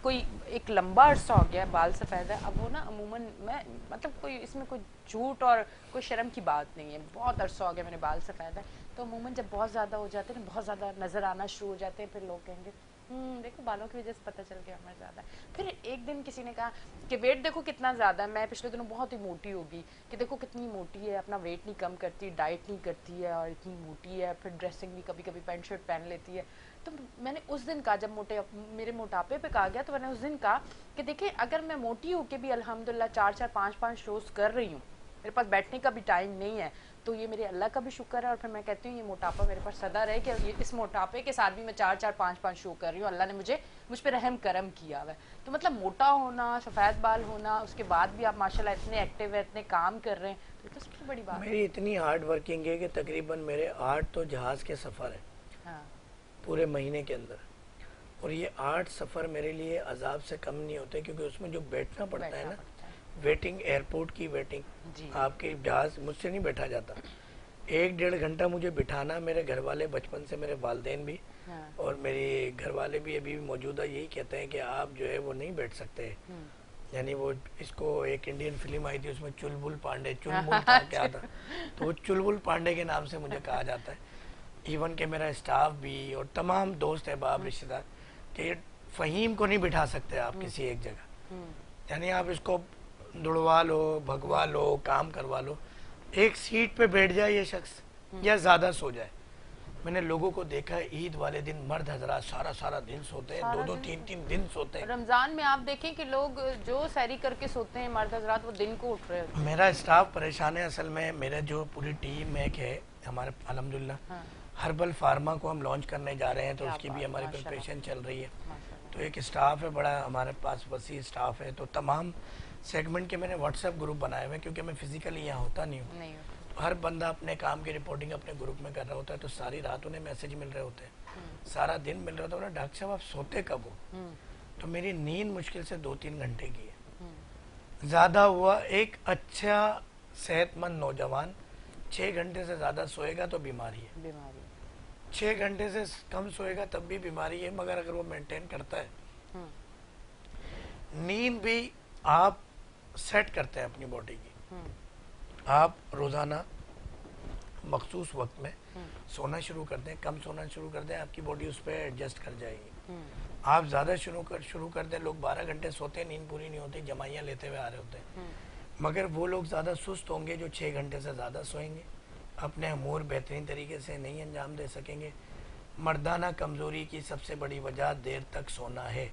کوئی ایک لمبا عرصہ ہو گیا بال سفید ہے. اب وہ نا عموماً میں مطلب کوئی اس میں کوئی جھوٹ اور کوئی شرم کی بات نہیں ہے, بہت عرصہ ہو گیا میرے بال سفید ہے. تو عموماً جب بہت زیادہ ہو جاتے ہیں نا, بہت زیادہ نظر آنا شروع ہو جاتے ہیں, پھر لوگ کہیں گے دیکھو بالوں کی وجہ سے پتہ چل گیا عمر زیادہ ہے. پھر ایک دن کسی نے کہا کہ ویٹ دیکھو کتنا زیادہ ہے, میں پچھلے دنوں بہت ہی موٹی ہوگی, کہ دیکھو کتنی موٹی ہے, اپنا ویٹ نہیں کم کرتی, ڈائٹ نہیں کرتی ہے, اور اتنی موٹی ہے, پھر ڈریسنگ بھی کبھی کبھی پینٹ شرٹ پہن لیتی ہے. تو میں نے اس دن کہا, جب میرے موٹاپے پہ کہا گیا, تو میں نے اس دن کہا کہ دیکھیں اگر میں موٹی ہو کے بھی الحمدللہ 4-4 5-5 شوز کر رہی ہوں, میرے پاس بیٹھنے کا بھی ٹائم نہیں ہے, تو یہ میرے اللہ کا بھی شکر ہے. اور پھر میں کہتی ہوں یہ موٹاپا میرے پاس سدا رہے کہ اس موٹاپے کے ساتھ بھی میں 4-4 5-5 شو کر رہی ہوں, اللہ نے مجھ پہ رحم کرم کیا ہوا ہے. تو مطلب موٹا ہونا, سفید بال ہونا, اس کے بعد بھی آپ ماشاءاللہ اتنے ایکٹیو ہیں, اتنے کام کر رہے ہیں, تو یہ تو سب سے بڑی بات ہے. میری اتنی ہارڈ ورکنگ ہے کہ تقریباً میرے 8 تو جہاز کے سفر ہیں پورے مہینے کے اندر. اور یہ 8 سفر میرے لیے عذاب سے کم نہیں ہوتے، کیونکہ اس میں جو بیٹھنا پڑتا ہے نا، ویٹنگ، ایئرپورٹ کی ویٹنگ، آپ کے جہاز مجھ سے نہیں بیٹھا جاتا. 1-1.5 گھنٹہ مجھے بٹھانا. میرے گھر والے بچپن سے، میرے والدین بھی اور میرے گھر والے بھی ابھی بھی موجودہ یہی کہتے ہیں کہ آپ جو ہے وہ نہیں بیٹھ سکتے. یعنی وہ اس کو ایک انڈین فلم آئی تھی، اس میں چلبل پانڈے، چلبل تھا کیا تھا، تو وہ چلبل پانڈے کے نام سے مجھے کہا جاتا ہے. ایون کہ میرا اسٹاف بھی اور تمام دوست احباب رشتہ دار کہ فہیم کو نہیں بٹھا سکتے آپ کسی ایک جگہ. یعنی آپ اس کو دوڑوا لو، بھگوا لو، کام کروا لو، ایک سیٹ پہ بیٹھ جائے یہ شخص یا زیادہ سو جائے. میں نے لوگوں کو دیکھا ہے عید والے دن مرد حضرات سارا دن سوتے ہیں، 2-2 3-3 دن سوتے ہیں. رمضان میں آپ دیکھیں کہ لوگ جو سحری کر کے سوتے ہیں مرد حضرات، وہ دن کو اٹھ رہے ہوتے ہیں. میرا اسٹاف پریشان ہے اصل میں. میرا جو پوری ٹیم ایک ہے ہمارے، الحمدللہ ہربل فارما کو ہم لانچ کرنے جا رہے ہیں، تو اس کی بھی ہماری پریپریشن چل رہی ہے. تو ایک اسٹاف ہے بڑا ہمارے پاس، وسیع اسٹاف ہے. تو تمام سیگمنٹ کے میں نے واٹس ایپ گروپ بنائے ہوئے ہیں، کیونکہ میں فزیکلی یہاں ہوتا نہیں ہوں. ہر بندہ اپنے کام کی رپورٹنگ اپنے گروپ میں کر رہا ہوتا ہے، تو ساری رات انہیں میسج مل رہے ہوتے ہیں، سارا دن مل رہا ہوتا ہے. ڈاکٹر صاحب آپ سوتے کب ہو؟ تو میری نیند مشکل سے 2-3 گھنٹے کی ہے. زیادہ ہوا ایک اچھا صحت مند نوجوان 6 گھنٹے سے زیادہ سوئے گا تو بیماری ہے، 6 گھنٹے سے کم سوئے گا تب بھی بیماری ہے. مگر اگر وہ مینٹین کرتا ہے، نیند بھی آپ سیٹ کرتے ہیں اپنی باڈی کی. آپ روزانہ مخصوص وقت میں سونا شروع کر دیں، کم سونا شروع کر دیں، آپ کی باڈی اس پہ ایڈجسٹ کر جائے گی. آپ زیادہ شروع کر دیں. لوگ 12 گھنٹے سوتے ہیں، نیند پوری نہیں ہوتی، جمائیاں لیتے ہوئے آ رہے ہوتے ہیں. مگر وہ لوگ زیادہ سست ہوں گے جو 6 گھنٹے سے زیادہ سوئیں گے، اپنے امور بہترین طریقے سے نہیں انجام دے سکیں گے. مردانہ کمزوری کی سب سے بڑی وجہ دیر تک سونا ہے.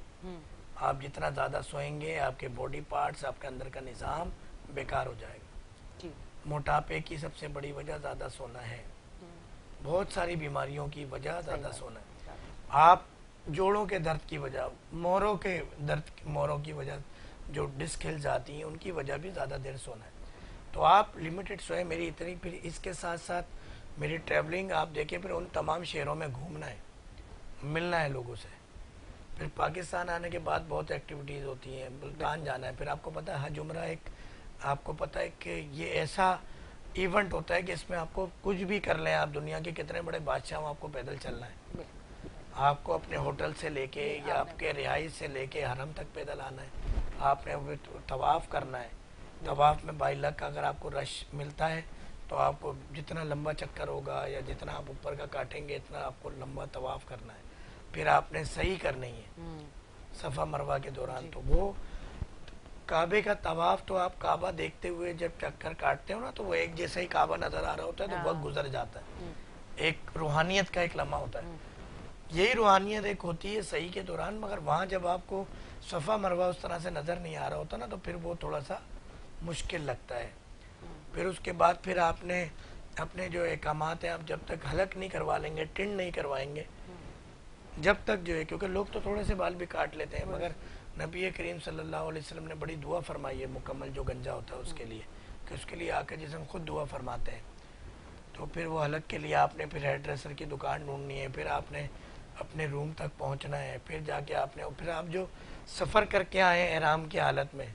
آپ جتنا زیادہ سوئیں گے، آپ کے باڈی پارٹس، آپ کے اندر کا نظام بیکار ہو جائے گا. موٹاپے کی سب سے بڑی وجہ زیادہ سونا ہے. بہت ساری بیماریوں کی وجہ زیادہ سونا ہے. آپ جوڑوں کے درد کی وجہ، موروں کے درد، موروں کی وجہ جو ڈسک ہلز آتی ہیں، ان کی وجہ بھی زیادہ دیر سونا ہے. تو آپ لمیٹڈ سوئیں. میری اتنی، پھر اس کے ساتھ ساتھ میری ٹریولنگ آپ دیکھیں، پھر ان تمام شہروں میں گھومنا ہے، ملنا ہے لوگوں سے. پھر پاکستان آنے کے بعد بہت ایکٹیویٹیز ہوتی ہیں. ملتان جانا ہے، پھر آپ کو پتہ ہے حج عمرہ ایک، آپ کو پتہ ہے کہ یہ ایسا ایونٹ ہوتا ہے کہ اس میں آپ کو کچھ بھی کر لیں، آپ دنیا کے کتنے بڑے بادشاہ ہوں، آپ کو پیدل چلنا ہے. آپ کو اپنے ہوٹل سے لے کے یا آپ کے رہائش سے لے کے حرم تک پیدل آنا ہے. آپ نے طواف کرنا ہے. طواف میں 22 لاکھ کا اگر آپ کو رش ملتا ہے تو آپ کو جتنا لمبا چکر ہوگا یا جتنا آپ اوپر کا کاٹیں گے، اتنا آپ کو لمبا طواف کرنا ہے. پھر آپ نے صحیح کرنی ہے صفا مروہ کے دوران. تو وہ کعبے کا طواف، تو آپ کعبہ دیکھتے ہوئے جب چکر کاٹتے ہو نا، تو وہ ایک جیسا ہی کعبہ نظر آ رہا ہوتا ہے، تو وقت گزر جاتا ہے. ایک روحانیت کا ایک لمحہ ہوتا ہے. یہی روحانیت ایک ہوتی ہے صحیح کے دوران. مگر وہاں جب آپ کو صفا مروہ اس طرح سے نظر نہیں آ رہا ہوتا نا، تو پھر وہ تھوڑا سا مشکل لگتا ہے. پھر اس کے بعد پھر آپ نے اپنے جو احکامات ہیں، آپ جب تک حلق نہیں کروا لیں گے، ٹنڈ نہیں کروائیں گے، جب تک جو ہے، کیونکہ لوگ تو تھوڑے سے بال بھی کاٹ لیتے ہیں، مگر نبی کریم صلی اللہ علیہ وسلم نے بڑی دعا فرمائی ہے مکمل جو گنجا ہوتا ہے اس کے لیے، کہ اس کے لیے آ کے جسم خود دعا فرماتے ہیں. تو پھر وہ حلق کے لیے آپ نے پھر ہیئر ڈریسر کی دکان ڈھونڈنی ہے، پھر آپ نے اپنے روم تک پہنچنا ہے، پھر جا کے آپ نے، پھر آپ جو سفر کر کے آئے ہیں احرام کی حالت میں،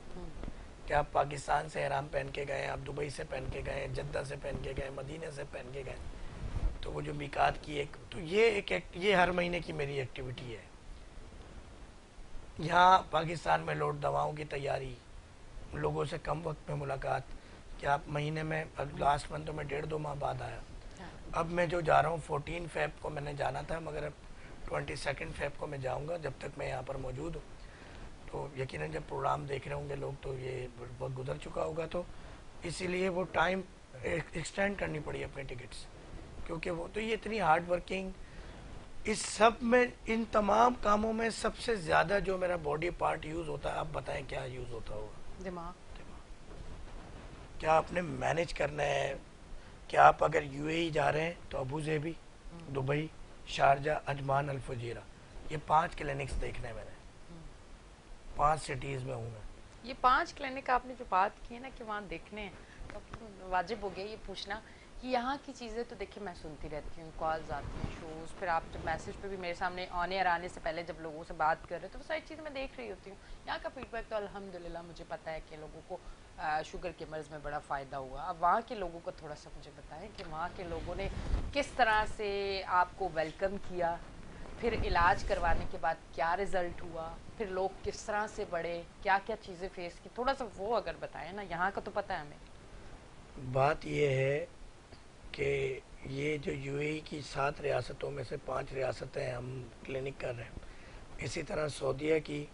کہ آپ پاکستان سے احرام پہن کے گئے، آپ دبئی سے پہن کے گئے، جدہ سے پہن کے گئے، مدینہ سے پہن کے گئے، تو وہ جو میقات کی ایک، تو یہ ہر مہینے کی میری ایکٹیویٹی ہے. یہاں پاکستان میں لوٹ دواؤں کی تیاری، لوگوں سے کم وقت میں ملاقات، کہ آپ مہینے میں، لاسٹ منتھ تو میں 1.5-2 ماہ بعد آیا. اب میں جو جا رہا ہوں 14 فیب کو میں نے جانا تھا، مگر اب 22 فیب کو میں جاؤں گا. جب تک میں یہاں پر موجود ہوں تو یقیناً جب پروگرام دیکھ رہے ہوں گے لوگ تو یہ وقت گزر چکا ہوگا. تو اسی لیے وہ ٹائم ایکسٹینڈ کرنی پڑی اپنے ٹکٹس، کیونکہ وہ تو یہ اتنی ہارڈ ورکنگ. اس سب میں، ان تمام کاموں میں سب سے زیادہ جو میرا باڈی پارٹ یوز ہوتا ہے، آپ بتائیں کیا یوز ہوتا ہوگا؟ دماغ. کیا آپ نے مینج کرنا ہے کہ آپ اگر یو اے ای جا رہے ہیں تو Abu Dhabi, Dubai, Sharjah, Ajman, Al Fujairah, یہ 5 کلینکس دیکھنے میں نے، 5 سٹیز میں ہوں میں. یہ 5 کلینک آپ نے جو بات کی ہے نا کہ وہاں دیکھنے ہیں، تو واجب ہو گیا یہ پوچھنا یہاں کی چیزیں تو دیکھیں میں سنتی رہتی ہوں، کالز آتی ہیں، شوز، پھر آپ جب میسج پہ بھی میرے سامنے آن ایئر آنے سے پہلے جب لوگوں سے بات کر رہے تو وہ ساری چیزیں میں دیکھ رہی ہوتی ہوں. یہاں کا فیڈ بیک تو الحمدللہ مجھے پتہ ہے کہ لوگوں کو شوگر کے مرض میں بڑا فائدہ ہوا. اب وہاں کے لوگوں کو تھوڑا سا مجھے بتائیں کہ وہاں کے لوگوں نے کس طرح سے آپ کو ویلکم کیا، پھر علاج کروانے کے بعد کیا رزلٹ ہوا، پھر لوگ کس طرح سے بڑھے، کیا کیا چیزیں فیس کی، تھوڑا سا وہ اگر بتائیں نا. یہاں کا تو پتہ ہے ہمیں. بات یہ ہے کہ یہ جو یو اے ای کی 7 ریاستوں میں سے 5 ریاستیں ہم کلینک کر رہے ہیں. اسی طرح سعودیہ کی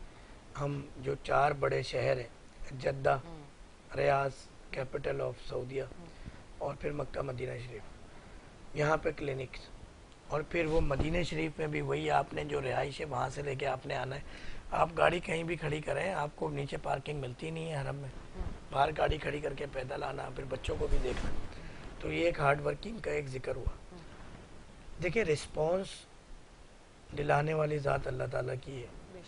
ہم جو 4 بڑے شہر ہیں، جدہ، ریاض کیپٹل آف سعودیہ، اور پھر مکہ مدینہ شریف، یہاں پہ کلینکس. اور پھر وہ مدینہ شریف میں بھی وہی آپ نے جو رہائش ہے وہاں سے لے کے آپ نے آنا ہے. آپ گاڑی کہیں بھی کھڑی کریں آپ کو نیچے پارکنگ ملتی نہیں ہے حرم میں، باہر گاڑی کھڑی کر کے پیدل آنا، پھر بچوں کو بھی دیکھنا. تو یہ ایک ہارڈ ورکنگ کا ایک ذکر ہوا. دیکھیں رسپانس دلانے والی ذات اللہ تعالیٰ کی ہے،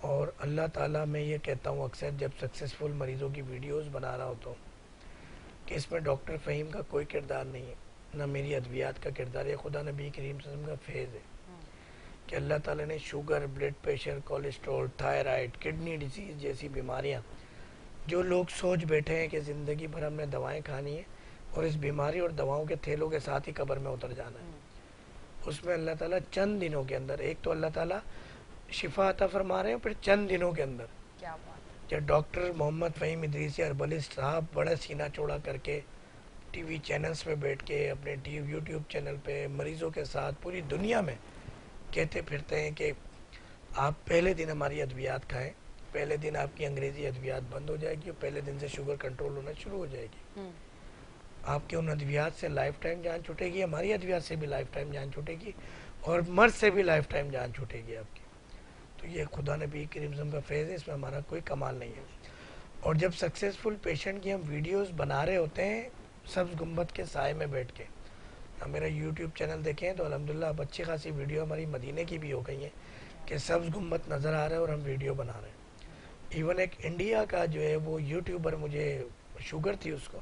اور اللہ تعالیٰ میں یہ کہتا ہوں اکثر جب سکسیسفل مریضوں کی ویڈیوز بنا رہا ہوتا ہوں کہ اس میں ڈاکٹر فہیم کا کوئی کردار نہیں ہے، نہ میری ادویات کا کردار ہے. خدا نبی کریم صلی اللہ علیہ وسلم کا فیض ہے کہ اللہ تعالیٰ نے sugar, blood pressure, cholesterol, thyroid, kidney disease جیسی بیماریاں جو لوگ سوچ بیٹھے ہیں کہ زندگی بھر ہم نے دوائیں کھانی ہیں اور اس بیماری اور دواؤں کے تھیلوں کے ساتھ ہی قبر میں اتر جانا ہے، اس میں اللہ تعالیٰ چند دنوں کے اندر، ایک تو اللہ تعالیٰ شفا عطا فرما رہے ہیں، پھر چند دنوں کے اندر کیا بات. جب ڈاکٹر محمد فہیم ادریسی اربلسٹ صاحب بڑا سینہ چوڑا کر کے ٹی وی چینلز پہ بیٹھ کے اپنے یوٹیوب چینل پہ مریضوں کے ساتھ پوری دنیا میں کہتے پھرتے ہیں کہ آپ پہلے دن ہماری ادویات کھائیں، پہلے دن آپ کی انگریزی ادویات بند ہو جائے گی اور پہلے دن سے شوگر کنٹرول ہونا شروع ہو جائے گی. آپ کے ان ادویات سے لائف ٹائم جان چھوٹے گی، ہماری ادویات سے بھی لائف ٹائم جان چھوٹے گی، اور مرض سے بھی لائف ٹائم جان چھوٹے گی آپ کی. تو یہ خدا نبی کریم صلی اللہ علیہ وسلم کا فیض ہے، اس میں ہمارا کوئی کمال نہیں ہے. اور جب سکسیزفل پیشنٹ کی ہم ویڈیوز بنا رہے ہوتے ہیں سبز گنبد کے سائے میں بیٹھ کے، آپ میرا یوٹیوب چینل دیکھیں تو الحمدللہ اب اچھی خاصی ویڈیو ہماری مدینے کی بھی ہو گئی ہیں کہ سبز گنبد نظر آ رہا ہے اور ہم ویڈیو بنا رہے ہیں. ایون ایک انڈیا کا جو ہے وہ یوٹیوبر، مجھے شوگر تھی اس کو،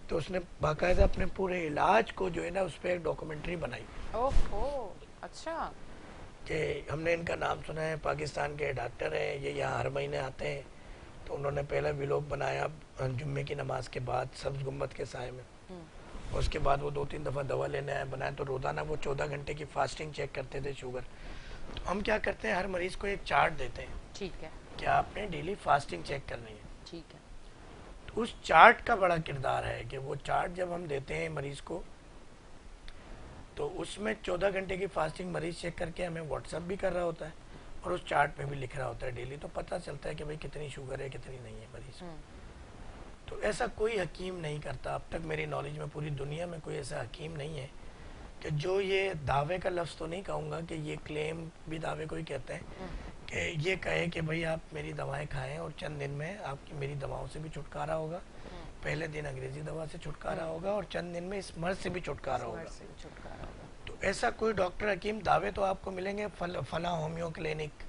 تو اس نے باقاعدہ اپنے پورے علاج کو جو ہے نا اس پہ ایک ڈاکومنٹری بنائی. اوہ اچھا. کہ ہم نے ان کا نام سنا ہے، پاکستان کے ڈاکٹر ہیں، یہ یہاں ہر مہینے آتے ہیں. تو انہوں نے پہلا ویلوگ بنایا جمعے کی نماز کے بعد سبز گنبد کے سائے میں. اس کے بعد وہ 2-3 دفعہ دوا لینے آئے بنایا، تو روزانہ وہ 14 گھنٹے کی فاسٹنگ چیک کرتے تھے شوگر. تو ہم کیا کرتے ہیں ہر مریض کو ایک چارٹ دیتے ہیں، ٹھیک ہے، کہ آپ نے ڈیلی فاسٹنگ چیک کرنی ہے. ٹھیک ہے. تو اس چارٹ کا بڑا کردار ہے کہ وہ چارٹ جب ہم دیتے ہیں مریض کو تو اس میں 14 گھنٹے کی فاسٹنگ مریض چیک کر کے ہمیں واٹس ایپ بھی کر رہا ہوتا ہے اور اس چارٹ پہ بھی لکھ رہا ہوتا ہے ڈیلی. تو پتہ چلتا ہے کہ بھئی کتنی شوگر ہے کتنی نہیں ہے مریض. تو ایسا کوئی حکیم نہیں کرتا اب تک میری نالج میں، پوری دنیا میں کوئی ایسا حکیم نہیں ہے کہ جو یہ دعوے کا لفظ تو نہیں کہوں گا کہ یہ کلیم بھی دعوے کو ہی کہتے ہیں کہ یہ کہے کہ بھئی آپ میری دوائیں کھائیں اور چند دن میں آپ کی میری دواؤں سے بھی چھٹکارا ہوگا، پہلے دن انگریزی دوا سے چھٹکارا ہوگا اور چند دن میں اس مرض سے بھی چھٹکارا ہوگا. تو ایسا کوئی ڈاکٹر حکیم دعوے تو آپ کو ملیں گے، فلاں ہومیو کلینک،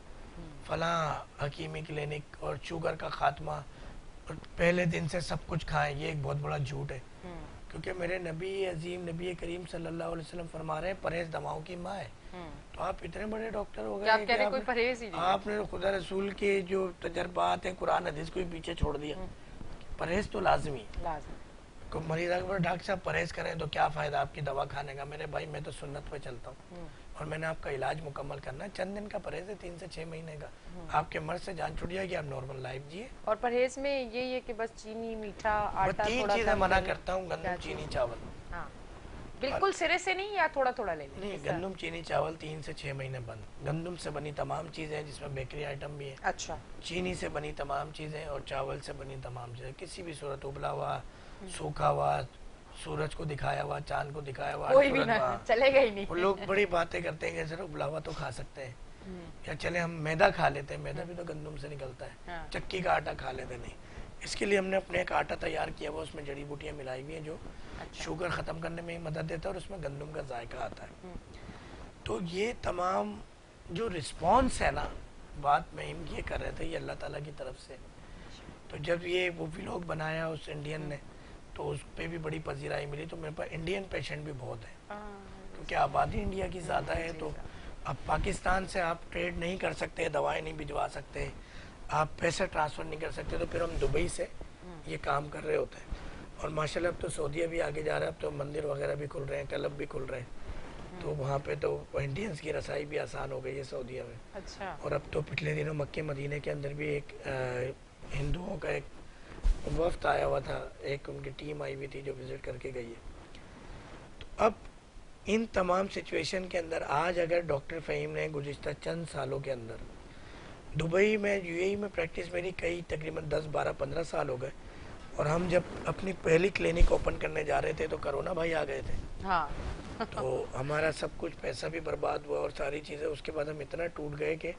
فلاں حکیمی کلینک اور شوگر کا خاتمہ اور پہلے دن سے سب کچھ کھائیں، یہ ایک بہت بڑا جھوٹ ہے. کیونکہ میرے نبی عظیم نبی کریم صلی اللہ علیہ وسلم فرما رہے ہیں پرہیز دواؤں کی ماں ہے. تو آپ اتنے بڑے ڈاکٹر ہو گئے کہ آپ نے خدا رسول کے جو تجربات ہیں قرآن حدیث کو ہی پیچھے چھوڑ دیا. پرہیز تو لازمی ہے. مریض اگر ڈاکٹر صاحب پرہیز کریں تو کیا فائدہ آپ کی دوا کھانے کا؟ میرے بھائی میں تو سنت پہ چلتا ہوں اور میں نے آپ کا علاج مکمل کرنا ہے. چند دن کا پرہیز ہے، 3 سے 6 مہینے کا، آپ کے مرض سے جان چھوٹ جائے گی، آپ نارمل لائف جیے. اور پرہیز میں یہی ہے کہ بس چینی، میٹھا، میں آٹا 3 تھوڑا چیزیں منع کرتا ہوں، گندم، چینی، چاول. ہاں بالکل سرے سے نہیں، یا تھوڑا تھوڑا لے لیں؟ نہیں، گندم، چینی، چاول 3 سے 6 مہینے بند. گندم سے بنی تمام چیزیں جس میں بیکری آئٹم بھی ہے، اچھا، چینی سے بنی تمام چیزیں اور چاول سے بنی تمام چیزیں، کسی بھی صورت ابلا ہوا، سوکھا ہوا، سورج کو دکھایا ہوا، چاند کو دکھایا ہوا، کوئی بھی نہ چلے گا ہی نہیں. وہ لوگ بڑی باتیں کرتے ہیں کہ سر ابلا ہوا تو کھا سکتے ہیں، یا چلے ہم میدا کھا لیتے ہیں، میدا بھی تو گندم سے نکلتا ہے، چکی کا آٹا کھا لیتے. نہیں، اس کے لیے ہم نے اپنے ایک آٹا تیار کیا ہوا، اس میں جڑی بوٹیاں ملائی ہوئی ہیں جو شوگر ختم کرنے میں ہی مدد دیتا ہے اور اس میں گندم کا ذائقہ آتا ہے. تو یہ تمام جو رسپانس ہے نا، بات میں یہ کر رہے تھے، یہ اللہ تعالیٰ کی طرف سے. تو جب یہ وہ ویلوگ بنایا اس انڈین نے تو اس پہ بھی بڑی پذیرائی ملی. تو میرے پاس انڈین پیشنٹ بھی بہت ہیں کیونکہ آبادی انڈیا کی زیادہ ہے. تو اب پاکستان سے آپ ٹریڈ نہیں کر سکتے, دوائیں نہیں بھجوا سکتے, آپ پیسے ٹرانسفر نہیں کر سکتے, تو پھر ہم دبئی سے یہ کام کر رہے ہوتے ہیں. اور ماشاءاللہ اب تو سعودیہ بھی آگے جا رہا ہے, اب تو مندر وغیرہ بھی کھل رہے ہیں, کلب بھی کھل رہے ہیں, تو وہاں پہ تو انڈینس کی رسائی بھی آسان ہو گئی ہے سعودیہ میں. اچھا. اور اب تو پچھلے دنوں مکہ مدینہ کے اندر بھی ایک ہندوؤں کا ایک وفد آیا ہوا تھا, ایک ان کی ٹیم آئی ہوئی تھی جو وزٹ کر کے گئی ہے. تو اب ان تمام سچویشن کے اندر آج اگر ڈاکٹر فہیم نے گزشتہ چند سالوں کے اندر دبئی میں, یو اے ای میں پریکٹس میری کئی تقریباً 10 12 15 سال ہو گئے, اور ہم جب اپنی پہلی کلینک اوپن کرنے جا رہے تھے تو کرونا بھائی آ گئے تھے. ہاں. تو ہمارا سب کچھ پیسہ بھی برباد ہوا اور ساری چیزیں. اس کے بعد ہم اتنا ٹوٹ گئے کہ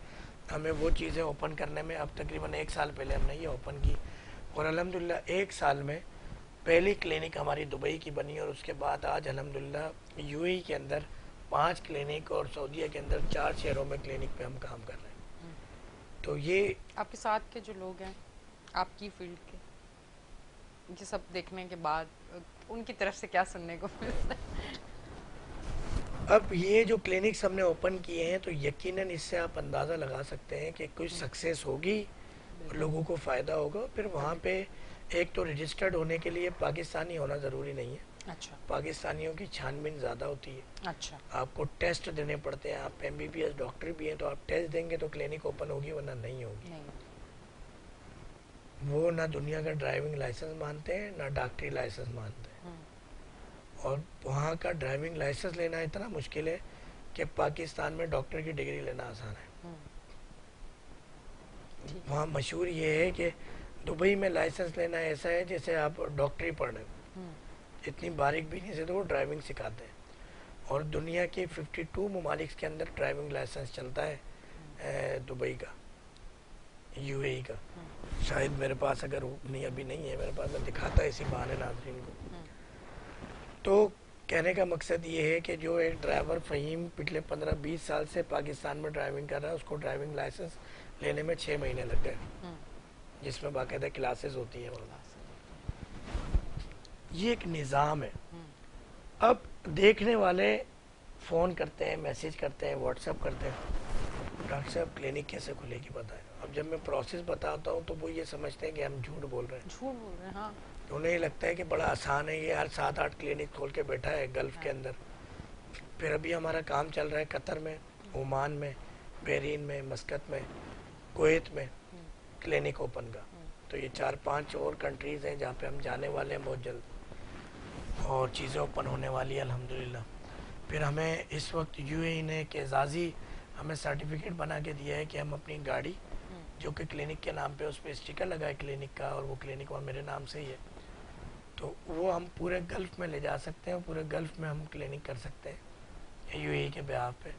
ہمیں وہ چیزیں اوپن کرنے میں اب تقریباً 1 سال پہلے ہم نے یہ اوپن کی, اور الحمدللہ 1 سال میں پہلی کلینک ہماری دبئی کی بنی, اور اس کے بعد آج الحمدللہ یو اے ای کے اندر 5 کلینک اور سعودیہ کے اندر 4 شہروں میں کلینک پہ ہم کام کر رہے ہیں. تو یہ آپ کے ساتھ کے جو لوگ ہیں آپ کی فیلڈ کے, یہ سب دیکھنے کے بعد ان کی طرف سے کیا سننے کو ملتا ہے؟ اب یہ جو کلینکس ہم نے اوپن کیے ہیں تو یقیناً اس سے آپ اندازہ لگا سکتے ہیں کہ کچھ سکسیس ہوگی, لوگوں کو فائدہ ہوگا. پھر وہاں پہ ایک تو رجسٹرڈ ہونے کے لیے پاکستانی ہونا ضروری نہیں ہے. اچھا. پاکستانیوں کی چھان بین زیادہ ہوتی ہے. اچھا. آپ کو ٹیسٹ دینے پڑتے ہیں, آپ M B B S doctor بھی ہیں, تو آپ ٹیسٹ دیں گے تو کلینک اوپن ہوگی, ورنہ نہیں ہوگی. وہ نہ دنیا کا ڈرائیونگ لائسنس مانتے ہیں, نہ ڈاکٹری لائسنس مانتے ہیں. اور وہاں کا ڈرائیونگ لائسنس لینا اتنا مشکل ہے کہ پاکستان میں ڈاکٹر کی ڈگری لینا آسان ہے. وہاں مشہور یہ ہے کہ دبئی میں لائسنس لینا ایسا ہے جیسے آپ ڈاکٹری پڑھ رہے ہیں, اتنی باریک بینی سے تو وہ ڈرائیونگ سکھاتے ہیں. اور دنیا کے 52 ممالک کے اندر ڈرائیونگ لائسنس چلتا ہے دبئی کا, یو اے ای کا. شاید میرے پاس اگر نہیں ابھی نہیں ہے میرے پاس, میں دکھاتا اسی بہانے ناظرین کو. تو کہنے کا مقصد یہ ہے کہ جو ایک ڈرائیور فہیم پچھلے 15-20 سال سے پاکستان میں ڈرائیونگ کر رہا ہے, اس کو ڈرائیونگ لائسنس لینے میں 6 مہینے لگ گئے, جس میں باقاعدہ کلاسز ہوتی ہیں. یہ ایک نظام ہے. اب دیکھنے والے فون کرتے ہیں, میسیج کرتے ہیں, واٹس ایپ کرتے ہیں, ڈاکٹر صاحب کلینک کیسے کھلے گی بتائیں. اب جب میں پروسیس بتاتا ہوں تو وہ یہ سمجھتے ہیں کہ ہم جھوٹ بول رہے ہیں. جھوٹ بول رہے ہیں. ہاں. انہیں یہ لگتا ہے کہ بڑا آسان ہے, یہ ہر 7-8 کلینک کھول کے بیٹھا ہے گلف کے اندر. پھر ابھی ہمارا کام چل رہا ہے قطر میں, عمان میں, بحرین میں, مسقط میں, کویت میں کلینک اوپن کا. تو یہ 4-5 اور کنٹریز ہیں جہاں پہ ہم جانے والے ہیں بہت جلد, اور چیزیں اوپن ہونے والی ہیں الحمدللہ. پھر ہمیں اس وقت یو اے ای نے ایک اعزازی ہمیں سرٹیفکیٹ بنا کے دیا ہے کہ ہم اپنی گاڑی جو کہ کلینک کے نام پہ اس پہ اسٹیکر لگا ہے کلینک کا, اور وہ کلینک وہاں میرے نام سے ہی ہے, تو وہ ہم پورے گلف میں لے جا سکتے ہیں, پورے گلف میں ہم کلینک کر سکتے ہیں یو اے ای کے بیہاف پہ.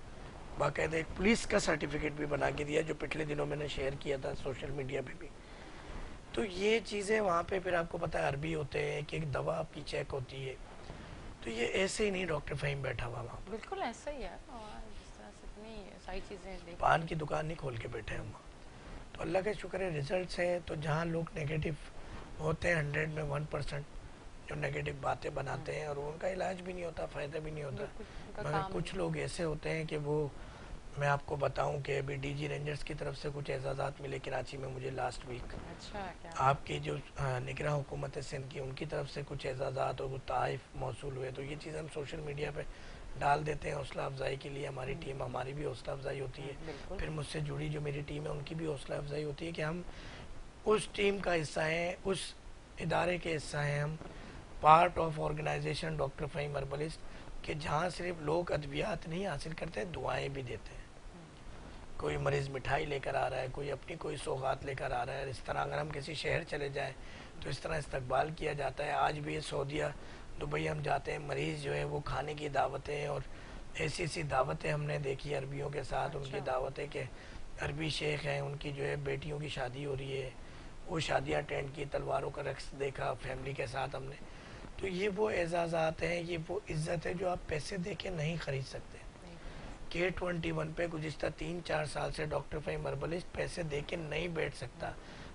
باقاعدہ ایک پولیس کا سرٹیفکیٹ بھی بنا کے دیا جو پچھلے دنوں میں نے شیئر کیا تھا سوشل میڈیا پہ بھی. تو یہ چیزیں وہاں پہ پھر آپ کو پتہ ہے عربی ہوتے ہیں, کہ ایک دوا آپ کی چیک ہوتی ہے. تو یہ ایسے ہی نہیں ڈاکٹر فہیم بیٹھا ہوا وہاں, بالکل ایسا ہی ہے. جس طرح سے اتنی ساری چیزیں پان کی دکان نہیں کھول کے بیٹھے ہم. تو اللہ کا شکر ہے ریزلٹس ہیں. تو جہاں لوگ نیگیٹو ہوتے ہیں 100 میں 1% جو نیگیٹو باتیں بناتے ہیں, اور ان کا علاج بھی نہیں ہوتا, فائدہ بھی نہیں ہوتا. مگر کچھ لوگ ایسے ہوتے ہیں کہ وہ, میں آپ کو بتاؤں کہ ابھی ڈی جی رینجرز کی طرف سے کچھ اعزازات ملے کراچی میں مجھے لاسٹ ویک. آپ کی جو نگراں حکومت سندھ کی, ان کی طرف سے کچھ اعزازات اور تحائف موصول ہوئے. تو یہ چیزیں ہم سوشل میڈیا پہ ڈال دیتے ہیں حوصلہ افزائی کے لیے. ہماری ٹیم, ہماری بھی حوصلہ افزائی ہوتی ہے. پھر مجھ سے جڑی جو میری ٹیم ہے ان کی بھی حوصلہ افزائی ہوتی ہے کہ ہم اس ٹیم کا حصہ ہیں, اس ادارے کے حصہ ہیں, ہم part of organization doctor Faheem herbalist, کہ جہاں صرف لوگ ادویات نہیں حاصل کرتے, دعائیں بھی دیتے ہیں. کوئی مریض مٹھائی لے کر آ رہا ہے, کوئی اپنی کوئی سوغات لے کر آ رہا ہے. اس طرح اگر ہم کسی شہر چلے جائیں تو اس طرح استقبال کیا جاتا ہے. آج بھی سعودیہ دبئی ہم جاتے ہیں, مریض جو ہے وہ کھانے کی دعوتیں, اور ایسی ایسی دعوتیں ہم نے دیکھی عربیوں کے ساتھ. ان کی دعوتیں کہ عربی شیخ ہیں, ان کی جو ہے بیٹیوں کی شادی ہو رہی ہے, وہ شادیاں اٹینڈ کی, تلواروں کا رقص دیکھا فیملی کے ساتھ ہم نے. تو یہ وہ اعزازات ہیں, یہ وہ عزت ہے جو آپ پیسے دے کے نہیں خرید سکتے. K21 پہ گزشتہ 3-4 سال سے ڈاکٹر فہیم ہربلسٹ پیسے دے کے نہیں بیٹھ سکتا.